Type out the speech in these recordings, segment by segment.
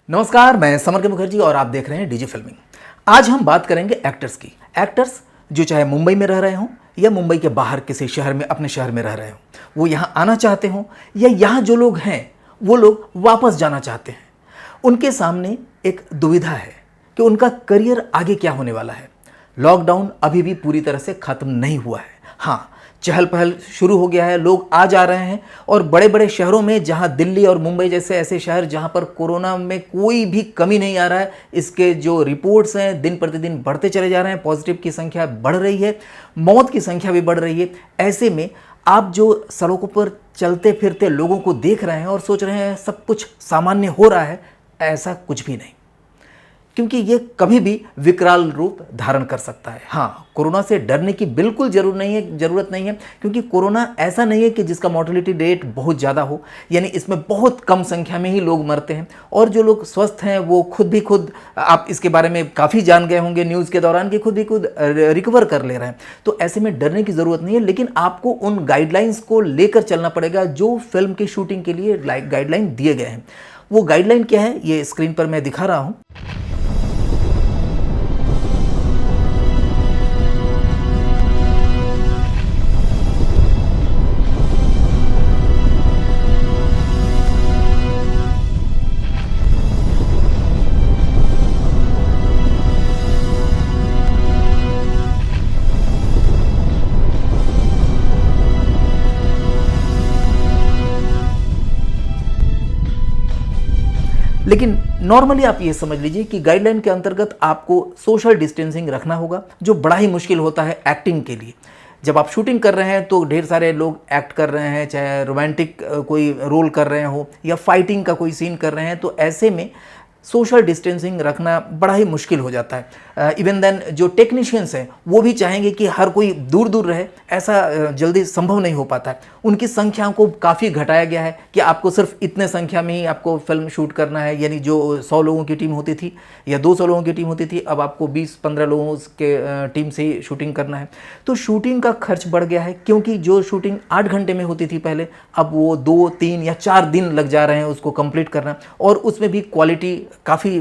नमस्कार, मैं समर के मुखर्जी और आप देख रहे हैं डीजे फिल्मिंग। आज हम बात करेंगे एक्टर्स की। एक्टर्स जो चाहे मुंबई में रह रहे हों या मुंबई के बाहर किसी शहर में अपने शहर में रह रहे हों, वो यहाँ आना चाहते हों या यहाँ जो लोग हैं वो लोग वापस जाना चाहते हैं, उनके सामने एक दुविधा है कि उनका करियर आगे क्या होने वाला है। लॉकडाउन अभी भी पूरी तरह से ख़त्म नहीं हुआ है। हाँ, चहल पहल शुरू हो गया है, लोग आ जा रहे हैं और बड़े बड़े शहरों में, जहां दिल्ली और मुंबई जैसे ऐसे शहर जहां पर कोरोना में कोई भी कमी नहीं आ रहा है, इसके जो रिपोर्ट्स हैं दिन प्रतिदिन बढ़ते चले जा रहे हैं, पॉजिटिव की संख्या बढ़ रही है, मौत की संख्या भी बढ़ रही है। ऐसे में आप जो सड़कों पर चलते फिरते लोगों को देख रहे हैं और सोच रहे हैं सब कुछ सामान्य हो रहा है, ऐसा कुछ भी नहीं, क्योंकि ये कभी भी विकराल रूप धारण कर सकता है। हाँ, कोरोना से डरने की बिल्कुल ज़रूरत नहीं है, क्योंकि कोरोना ऐसा नहीं है कि जिसका मॉर्टेलिटी रेट बहुत ज़्यादा हो, यानी इसमें बहुत कम संख्या में ही लोग मरते हैं और जो लोग स्वस्थ हैं वो खुद आप इसके बारे में काफ़ी जान गए होंगे न्यूज़ के दौरान कि खुद रिकवर कर ले रहे हैं। तो ऐसे में डरने की ज़रूरत नहीं है, लेकिन आपको उन गाइडलाइंस को लेकर चलना पड़ेगा जो फिल्म की शूटिंग के लिए गाइडलाइन दिए गए हैं। वो गाइडलाइन क्या है, ये स्क्रीन पर मैं दिखा रहा हूँ। लेकिन नॉर्मली आप ये समझ लीजिए कि गाइडलाइन के अंतर्गत आपको सोशल डिस्टेंसिंग रखना होगा, जो बड़ा ही मुश्किल होता है एक्टिंग के लिए। जब आप शूटिंग कर रहे हैं तो ढेर सारे लोग एक्ट कर रहे हैं, चाहे रोमांटिक कोई रोल कर रहे हो या फाइटिंग का कोई सीन कर रहे हैं, तो ऐसे में सोशल डिस्टेंसिंग रखना बड़ा ही मुश्किल हो जाता है। इवन देन जो टेक्नीशियंस हैं वो भी चाहेंगे कि हर कोई दूर दूर रहे, ऐसा जल्दी संभव नहीं हो पाता है। उनकी संख्या को काफ़ी घटाया गया है कि आपको सिर्फ इतने संख्या में ही आपको फिल्म शूट करना है, यानी जो 100 लोगों की टीम होती थी या 200 लोगों की टीम होती थी, अब आपको 20-15 लोगों के टीम से ही शूटिंग करना है। तो शूटिंग का खर्च बढ़ गया है, क्योंकि जो शूटिंग 8 घंटे में होती थी पहले, अब वो 2, 3 या 4 दिन लग जा रहे हैं उसको कंप्लीट करना, और उसमें भी क्वालिटी काफ़ी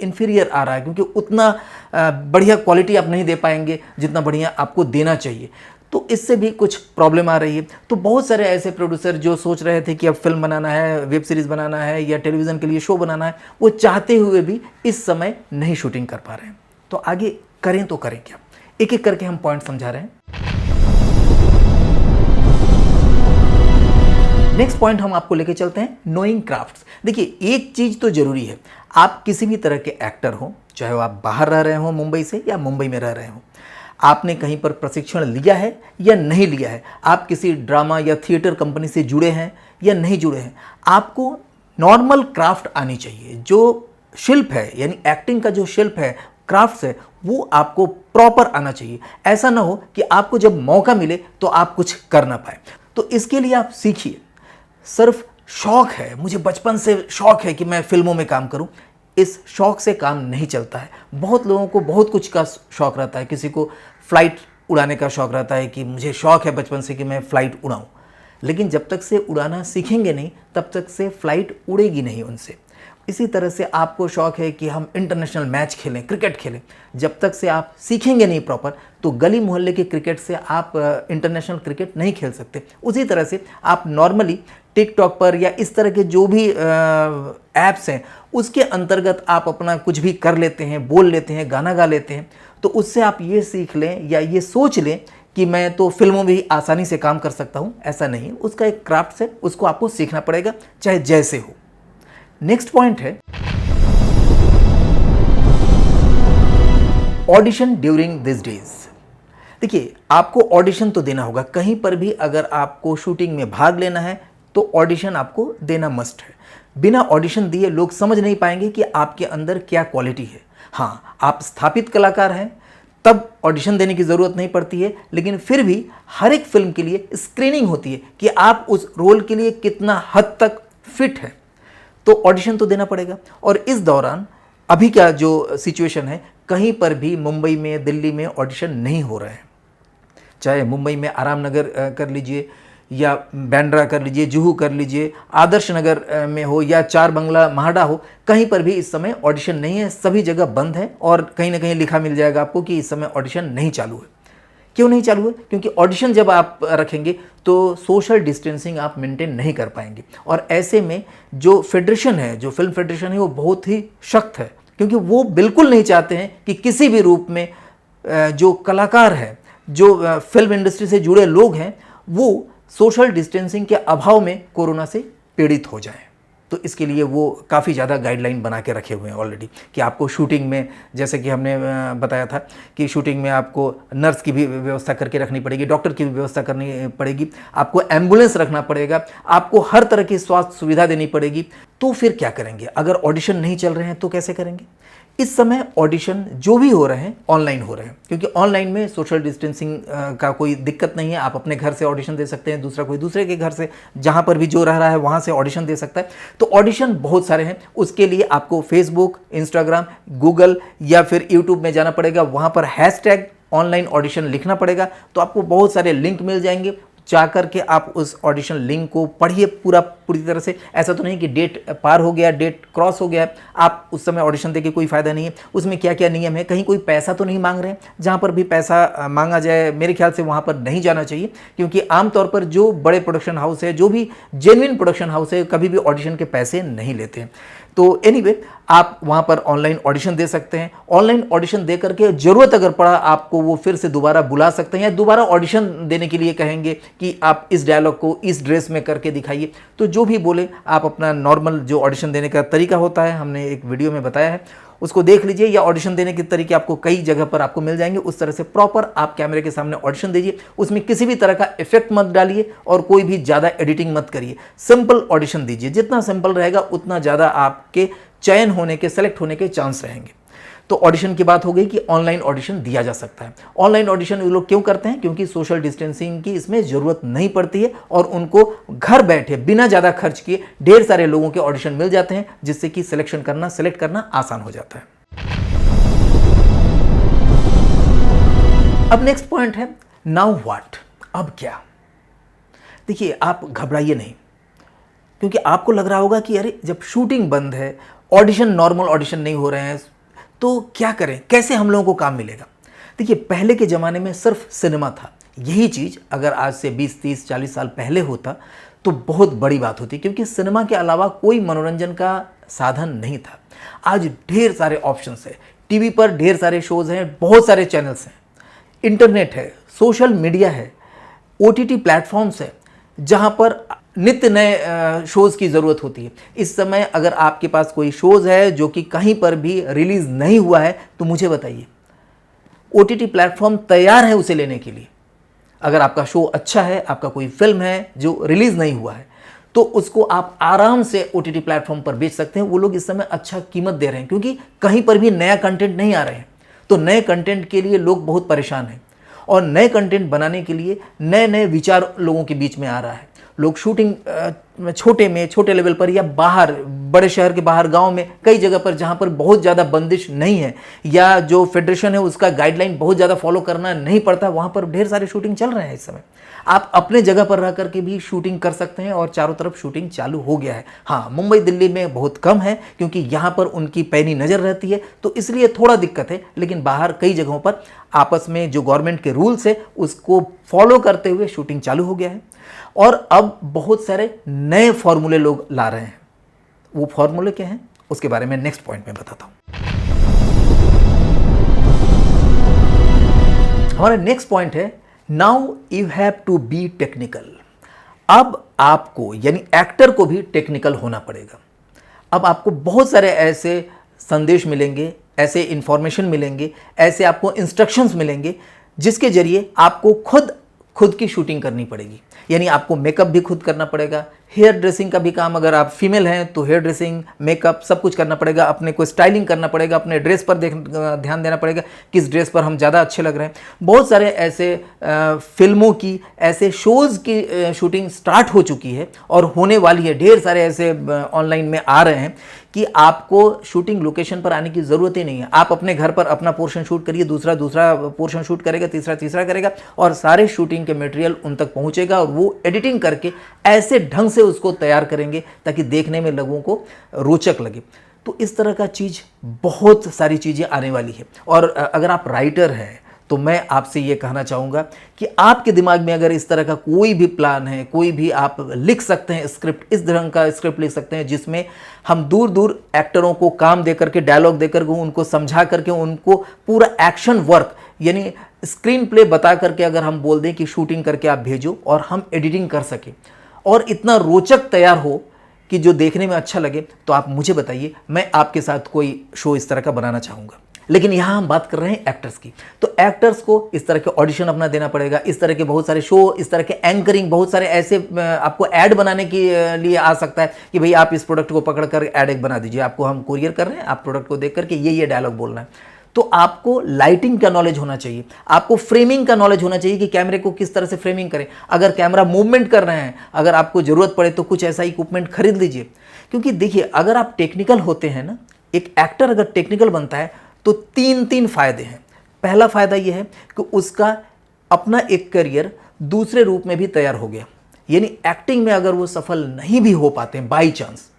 इन्फीरियर आ रहा है, क्योंकि उतना बढ़िया क्वालिटी आप नहीं दे पाएंगे जितना बढ़िया आपको देना चाहिए। तो इससे भी कुछ प्रॉब्लम आ रही है। तो बहुत सारे ऐसे प्रोड्यूसर जो सोच रहे थे कि अब फिल्म बनाना है, वेब सीरीज़ बनाना है या टेलीविज़न के लिए शो बनाना है, वो चाहते हुए भी इस समय नहीं शूटिंग कर पा रहे हैं। तो आगे करें तो करें क्या, एक एक करके हम पॉइंट समझा रहे हैं। नेक्स्ट पॉइंट हम आपको लेके चलते हैं, नोइंग क्राफ्ट्स। देखिए, एक चीज़ तो ज़रूरी है, आप किसी भी तरह के एक्टर हो, चाहे वो आप बाहर रह रहे हो मुंबई से या मुंबई में रह रहे हो, आपने कहीं पर प्रशिक्षण लिया है या नहीं लिया है, आप किसी ड्रामा या थिएटर कंपनी से जुड़े हैं या नहीं जुड़े हैं, आपको नॉर्मल क्राफ्ट आनी चाहिए। जो शिल्प है, यानी एक्टिंग का जो शिल्प है, क्राफ्ट्स है, वो आपको प्रॉपर आना चाहिए। ऐसा ना हो कि आपको जब मौका मिले तो आप कुछ कर ना पाए। तो इसके लिए आप सीखिए। सिर्फ शौक है, मुझे बचपन से शौक है कि मैं फिल्मों में काम करूं, इस शौक से काम नहीं चलता है। बहुत लोगों को बहुत कुछ का शौक रहता है, किसी को फ्लाइट उड़ाने का शौक रहता है कि मुझे शौक है बचपन से कि मैं फ़्लाइट उड़ाऊं, लेकिन जब तक से उड़ाना सीखेंगे नहीं तब तक से फ़्लाइट उड़ेगी नहीं उनसे। इसी तरह से आपको शौक है कि हम इंटरनेशनल मैच खेलें, क्रिकेट खेलें, जब तक से आप सीखेंगे नहीं प्रॉपर, तो गली मोहल्ले के क्रिकेट से आप इंटरनेशनल क्रिकेट नहीं खेल सकते। उसी तरह से आप नॉर्मली टिकटॉक पर या इस तरह के जो भी ऐप्स हैं उसके अंतर्गत आप अपना कुछ भी कर लेते हैं, बोल लेते हैं, गाना गा लेते हैं, तो उससे आप ये सीख लें या ये सोच लें कि मैं तो फिल्मों में भी आसानी से काम कर सकता हूँ। ऐसा नहीं, उसका एक क्राफ्ट है, उसको आपको सीखना पड़ेगा, चाहे जैसे हो। नेक्स्ट पॉइंट है ऑडिशन ड्यूरिंग दिस डेज। देखिए, आपको ऑडिशन तो देना होगा कहीं पर भी, अगर आपको शूटिंग में भाग लेना है तो ऑडिशन आपको देना मस्ट है। बिना ऑडिशन दिए लोग समझ नहीं पाएंगे कि आपके अंदर क्या क्वालिटी है। हाँ, आप स्थापित कलाकार हैं तब ऑडिशन देने की ज़रूरत नहीं पड़ती है, लेकिन फिर भी हर एक फिल्म के लिए स्क्रीनिंग होती है कि आप उस रोल के लिए कितना हद तक फिट है, तो ऑडिशन तो देना पड़ेगा। और इस दौरान अभी क्या जो सिचुएशन है, कहीं पर भी मुंबई में, दिल्ली में ऑडिशन नहीं हो रहे हैं। चाहे मुंबई में आराम नगर कर लीजिए या बैंड्रा कर लीजिए, जुहू कर लीजिए, आदर्श नगर में हो या चार बंगला महाडा हो, कहीं पर भी इस समय ऑडिशन नहीं है, सभी जगह बंद है और कहीं ना कहीं लिखा मिल जाएगा आपको कि इस समय ऑडिशन नहीं चालू है। क्यों नहीं चालू है? क्योंकि ऑडिशन जब आप रखेंगे तो सोशल डिस्टेंसिंग आप मेंटेन नहीं कर पाएंगे और ऐसे में जो फेडरेशन है, जो फिल्म फेडरेशन है, वो बहुत ही सख्त है, क्योंकि वो बिल्कुल नहीं चाहते हैं कि किसी भी रूप में जो कलाकार हैं, जो फिल्म इंडस्ट्री से जुड़े लोग हैं, वो सोशल डिस्टेंसिंग के अभाव में कोरोना से पीड़ित हो जाएं। तो इसके लिए वो काफ़ी ज़्यादा गाइडलाइन बना के रखे हुए हैं ऑलरेडी कि आपको शूटिंग में, जैसे कि हमने बताया था कि शूटिंग में आपको नर्स की भी व्यवस्था करके रखनी पड़ेगी, डॉक्टर की भी व्यवस्था करनी पड़ेगी, आपको एम्बुलेंस रखना पड़ेगा, आपको हर तरह की स्वास्थ्य सुविधा देनी पड़ेगी। तो फिर क्या करेंगे? अगर ऑडिशन नहीं चल रहे हैं तो कैसे करेंगे? इस समय ऑडिशन जो भी हो रहे हैं ऑनलाइन हो रहे हैं, क्योंकि ऑनलाइन में सोशल डिस्टेंसिंग का कोई दिक्कत नहीं है। आप अपने घर से ऑडिशन दे सकते हैं, दूसरा कोई दूसरे के घर से, जहां पर भी जो रह रहा है वहां से ऑडिशन दे सकता है। तो ऑडिशन बहुत सारे हैं, उसके लिए आपको फेसबुक, इंस्टाग्राम, गूगल या फिर यूट्यूब में जाना पड़ेगा, वहां पर हैशटैग ऑनलाइन ऑडिशन लिखना पड़ेगा, तो आपको बहुत सारे लिंक मिल जाएंगे। जाकर के आप उस ऑडिशन लिंक को पढ़िए पूरी तरह से। ऐसा तो नहीं कि डेट पार हो गया, डेट क्रॉस हो गया, आप उस समय ऑडिशन देके कोई फ़ायदा नहीं है। उसमें क्या क्या नियम है, कहीं कोई पैसा तो नहीं मांग रहे हैं? जहाँ पर भी पैसा मांगा जाए मेरे ख्याल से वहाँ पर नहीं जाना चाहिए, क्योंकि आमतौर पर जो बड़े प्रोडक्शन हाउस है, जो भी जेन्युइन प्रोडक्शन हाउस है, कभी भी ऑडिशन के पैसे नहीं लेते हैं। तो एनीवे आप वहाँ पर ऑनलाइन ऑडिशन दे सकते हैं। ऑनलाइन ऑडिशन दे करके ज़रूरत अगर पड़ा आपको वो फिर से दोबारा बुला सकते हैं या दोबारा ऑडिशन देने के लिए कहेंगे कि आप इस डायलॉग को इस ड्रेस में करके दिखाइए। तो जो भी बोले आप अपना नॉर्मल जो ऑडिशन देने का तरीका होता है, हमने एक वीडियो में बताया है, उसको देख लीजिए, या ऑडिशन देने के तरीके आपको कई जगह पर आपको मिल जाएंगे। उस तरह से प्रॉपर आप कैमरे के सामने ऑडिशन दीजिए, उसमें किसी भी तरह का इफेक्ट मत डालिए और कोई भी ज़्यादा एडिटिंग मत करिए, सिंपल ऑडिशन दीजिए। जितना सिंपल रहेगा उतना ज़्यादा आपके चयन होने के, सेलेक्ट होने के चांस रहेंगे। तो ऑडिशन की बात हो गई कि ऑनलाइन ऑडिशन दिया जा सकता है। ऑनलाइन ऑडिशन लोग क्यों करते हैं? क्योंकि सोशल डिस्टेंसिंग की इसमें ज़रूरत नहीं पड़ती है और उनको घर बैठे बिना ज़्यादा खर्च किए ढेर सारे लोगों के ऑडिशन मिल जाते हैं, जिससे कि सेलेक्ट करना आसान हो जाता है। अब नेक्स्ट पॉइंट है नाउ व्हाट, अब क्या? देखिए, आप घबराइए नहीं, क्योंकि आपको लग रहा होगा कि अरे जब शूटिंग बंद है, ऑडिशन, नॉर्मल ऑडिशन नहीं हो रहे हैं, तो क्या करें, कैसे हम लोगों को काम मिलेगा? देखिए, पहले के ज़माने में सिर्फ सिनेमा था। यही चीज़ अगर आज से 20, 30, 40 साल पहले होता तो बहुत बड़ी बात होती, क्योंकि सिनेमा के अलावा कोई मनोरंजन का साधन नहीं था। आज ढेर सारे ऑप्शंस हैं, टीवी पर ढेर सारे शोज़ हैं, बहुत सारे चैनल्स हैं, इंटरनेट है, सोशल मीडिया है, OTT प्लेटफॉर्म्स है, जहाँ पर नित्य नए शोज़ की ज़रूरत होती है। इस समय अगर आपके पास कोई शोज़ है जो कि कहीं पर भी रिलीज़ नहीं हुआ है तो मुझे बताइए, OTT प्लेटफॉर्म तैयार है उसे लेने के लिए। अगर आपका शो अच्छा है, आपका कोई फिल्म है जो रिलीज़ नहीं हुआ है, तो उसको आप आराम से OTT प्लेटफॉर्म पर बेच सकते हैं। वो लोग इस समय अच्छा कीमत दे रहे हैं, क्योंकि कहीं पर भी नया कंटेंट नहीं आ रहे हैं। तो नए कंटेंट के लिए लोग बहुत परेशान हैं और नए कंटेंट बनाने के लिए नए नए विचार लोगों के बीच में आ रहा है। लोग शूटिंग छोटे लेवल पर या बाहर, बड़े शहर के बाहर, गांव में, कई जगह पर जहां पर बहुत ज़्यादा बंदिश नहीं है या जो फेडरेशन है उसका गाइडलाइन बहुत ज़्यादा फॉलो करना नहीं पड़ता, वहां पर ढेर सारे शूटिंग चल रहे हैं इस समय। आप अपने जगह पर रह करके भी शूटिंग कर सकते हैं और चारों तरफ शूटिंग चालू हो गया है। हाँ, मुंबई दिल्ली में बहुत कम है, क्योंकि यहाँ पर उनकी पैनी नज़र रहती है, तो इसलिए थोड़ा दिक्कत है। लेकिन बाहर कई जगहों पर आपस में जो गवर्नमेंट के रूल्स है उसको फॉलो करते हुए शूटिंग चालू हो गया है। और अब बहुत सारे नए फॉर्मूले लोग ला रहे हैं। वो फॉर्मूले क्या हैं उसके बारे में नेक्स्ट पॉइंट में बताता हूं। हमारा नेक्स्ट पॉइंट है now you have to be technical. अब आपको, यानी एक्टर को भी टेक्निकल होना पड़ेगा। अब आपको बहुत सारे ऐसे संदेश मिलेंगे, ऐसे इंफॉर्मेशन मिलेंगे, ऐसे आपको इंस्ट्रक्शंस मिलेंगे, जिसके जरिए आपको खुद की शूटिंग करनी पड़ेगी। यानी आपको मेकअप भी खुद करना पड़ेगा, हेयर ड्रेसिंग का भी काम, अगर आप फीमेल हैं तो हेयर ड्रेसिंग, मेकअप सब कुछ करना पड़ेगा, अपने को स्टाइलिंग करना पड़ेगा, अपने ड्रेस पर ध्यान देना पड़ेगा, किस ड्रेस पर हम ज़्यादा अच्छे लग रहे हैं। बहुत सारे ऐसे फिल्मों की, ऐसे शोज़ की शूटिंग स्टार्ट हो चुकी है और होने वाली है। ढेर सारे ऐसे ऑनलाइन में आ रहे हैं कि आपको शूटिंग लोकेशन पर आने की ज़रूरत ही नहीं है। आप अपने घर पर अपना पोर्शन शूट करिए, दूसरा पोर्शन शूट करेगा, तीसरा करेगा, और सारे शूटिंग के मटेरियल उन तक पहुंचेगा और वो एडिटिंग करके ऐसे ढंग से उसको तैयार करेंगे ताकि देखने में लोगों को रोचक लगे। तो इस तरह का चीज़, बहुत सारी चीज़ें आने वाली है। और अगर आप राइटर हैं तो मैं आपसे ये कहना चाहूँगा कि आपके दिमाग में अगर इस तरह का कोई भी प्लान है, कोई भी आप लिख सकते हैं स्क्रिप्ट, इस ढंग का स्क्रिप्ट लिख सकते हैं जिसमें हम दूर दूर एक्टरों को काम दे करके, डायलॉग दे करके, उनको समझा करके, उनको पूरा एक्शन वर्क यानी स्क्रीन प्ले बता करके अगर हम बोल दें कि शूटिंग करके आप भेजो और हम एडिटिंग कर सकें और इतना रोचक तैयार हो कि जो देखने में अच्छा लगे, तो आप मुझे बताइए, मैं आपके साथ कोई शो इस तरह का बनाना चाहूँगा। लेकिन यहाँ हम बात कर रहे हैं एक्टर्स की, तो एक्टर्स को इस तरह के ऑडिशन अपना देना पड़ेगा, इस तरह के बहुत सारे शो, इस तरह के एंकरिंग, बहुत सारे ऐसे आपको ऐड बनाने के लिए आ सकता है कि भाई आप इस प्रोडक्ट को पकड़ कर ऐड एक बना दीजिए, आपको हम कुरियर कर रहे हैं, आप प्रोडक्ट को देख करके ये डायलॉग बोलना है। तो आपको लाइटिंग का नॉलेज होना चाहिए, आपको फ्रेमिंग का नॉलेज होना चाहिए कि कैमरे को किस तरह से फ्रेमिंग करें। अगर कैमरा मूवमेंट कर रहे हैं, अगर आपको ज़रूरत पड़े तो कुछ ऐसा इक्विपमेंट खरीद लीजिए। क्योंकि देखिए, अगर आप टेक्निकल होते हैं ना, एक एक्टर अगर टेक्निकल बनता है तो तीन फायदे हैं। पहला फायदा यह है कि उसका अपना एक करियर दूसरे रूप में भी तैयार हो गया, यानी एक्टिंग में अगर वो सफल नहीं भी हो पाते हैं बाई चांस,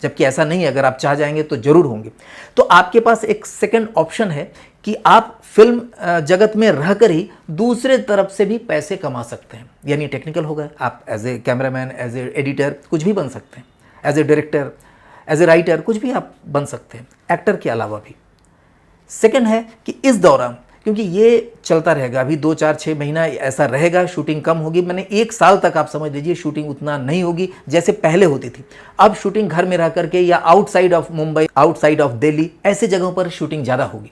जबकि ऐसा नहीं है, अगर आप चाह जाएंगे तो जरूर होंगे, तो आपके पास एक सेकंड ऑप्शन है कि आप फिल्म जगत में रहकर ही दूसरे तरफ से भी पैसे कमा सकते हैं। यानी टेक्निकल हो गए, आप as a cameraman, as a editor कुछ भी बन सकते हैं, as a director, as a writer कुछ भी आप बन सकते हैं, एक्टर के अलावा भी। सेकंड है कि इस दौरान, क्योंकि ये चलता रहेगा, अभी 2, 4, 6 महीना ऐसा रहेगा, शूटिंग कम होगी, मैंने 1 साल तक आप समझ लीजिए शूटिंग उतना नहीं होगी जैसे पहले होती थी। अब शूटिंग घर में रह करके या outside of Mumbai, outside of Delhi, ऐसे जगहों पर शूटिंग ज़्यादा होगी।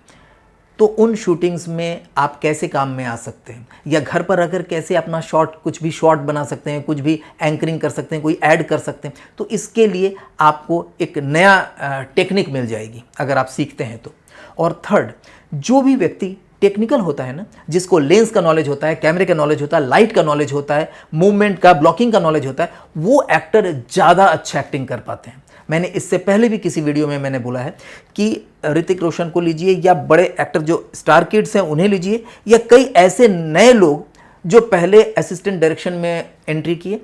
तो उन शूटिंग्स में आप कैसे काम में आ सकते हैं, या घर पर रहकर कैसे अपना शॉट, कुछ भी शॉट बना सकते हैं, कुछ भी एंकरिंग कर सकते हैं, कोई ऐड कर सकते हैं। तो इसके लिए आपको एक नया टेक्निक मिल जाएगी अगर आप सीखते हैं तो। और थर्ड, जो भी व्यक्ति टेक्निकल होता है ना, जिसको लेंस का नॉलेज होता है, कैमरे का नॉलेज होता है, लाइट का नॉलेज होता है, मूवमेंट का, ब्लॉकिंग का नॉलेज होता है, वो एक्टर ज़्यादा अच्छा एक्टिंग कर पाते हैं। मैंने इससे पहले भी किसी वीडियो में मैंने बोला है कि ऋतिक रोशन को लीजिए, या बड़े एक्टर जो स्टार किड्स हैं उन्हें लीजिए, या कई ऐसे नए लोग जो पहले असिस्टेंट डायरेक्शन में एंट्री किए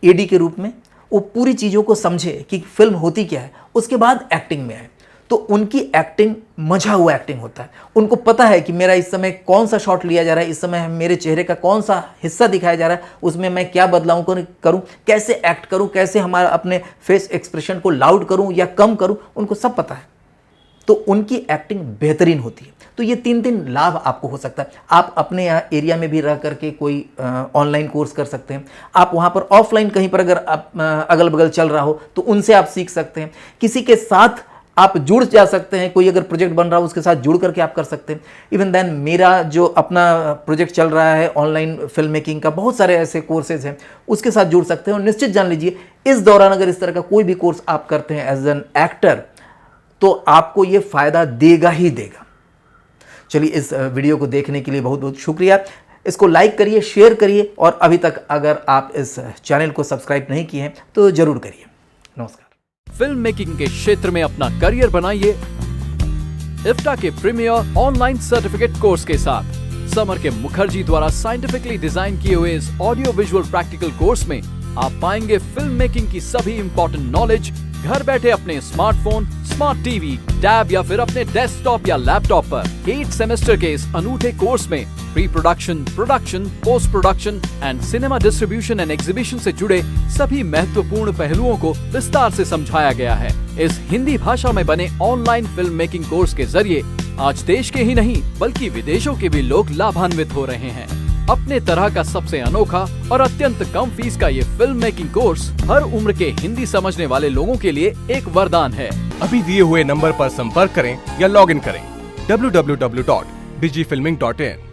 एडी के रूप में, वो पूरी चीज़ों को समझे कि फिल्म होती क्या है, उसके बाद एक्टिंग में आए, तो उनकी एक्टिंग मजा हुआ एक्टिंग होता है। उनको पता है कि मेरा इस समय कौन सा शॉट लिया जा रहा है, इस समय मेरे चेहरे का कौन सा हिस्सा दिखाया जा रहा है, उसमें मैं क्या बदलाव करूं, कैसे एक्ट करूं, कैसे हमारा अपने फेस एक्सप्रेशन को लाउड करूं या कम करूं, उनको सब पता है। तो उनकी एक्टिंग बेहतरीन होती है। तो ये 3 लाभ आपको हो सकता है। आप अपने यहाँ एरिया में भी रह करके कोई ऑनलाइन कोर्स कर सकते हैं, आप वहाँ पर ऑफलाइन कहीं पर अगर आप अगल बगल चल रहा हो तो उनसे आप सीख सकते हैं, किसी के साथ आप जुड़ जा सकते हैं, कोई अगर प्रोजेक्ट बन रहा हो उसके साथ जुड़ करके आप कर सकते हैं। इवन देन मेरा जो अपना प्रोजेक्ट चल रहा है ऑनलाइन फिल्म मेकिंग का, बहुत सारे ऐसे कोर्सेज हैं, उसके साथ जुड़ सकते हैं। और निश्चित जान लीजिए, इस दौरान अगर इस तरह का कोई भी कोर्स आप करते हैं एज एन एक्टर, तो आपको ये फ़ायदा देगा ही देगा। चलिए, इस वीडियो को देखने के लिए बहुत बहुत शुक्रिया। इसको लाइक करिए, शेयर करिए, और अभी तक अगर आप इस चैनल को सब्सक्राइब नहीं किए हैं तो ज़रूर करिए। नमस्कार। फिल्म मेकिंग के क्षेत्र में अपना करियर बनाइए इफ्टा के प्रीमियर ऑनलाइन सर्टिफिकेट कोर्स के साथ। समर के मुखर्जी द्वारा साइंटिफिकली डिजाइन किए हुए इस ऑडियो विजुअल प्रैक्टिकल कोर्स में आप पाएंगे फिल्म मेकिंग की सभी इंपॉर्टेंट नॉलेज घर बैठे अपने स्मार्टफोन, स्मार्ट टीवी, टैब या फिर अपने डेस्कटॉप या लैपटॉप पर। 8 सेमेस्टर के इस अनूठे कोर्स में pre production, production, post production and cinema distribution and exhibition से जुड़े सभी महत्वपूर्ण पहलुओं को विस्तार से समझाया गया है। इस हिंदी भाषा में बने ऑनलाइन फिल्म मेकिंग कोर्स के जरिए आज देश के ही नहीं बल्कि विदेशों के भी लोग लाभान्वित हो रहे हैं। अपने तरह का सबसे अनोखा और अत्यंत कम फीस का ये फिल्म मेकिंग कोर्स हर उम्र के हिंदी समझने वाले लोगों के लिए एक वरदान है। अभी दिए हुए नंबर पर संपर्क करें या लॉग इन करें www.digifilming.in।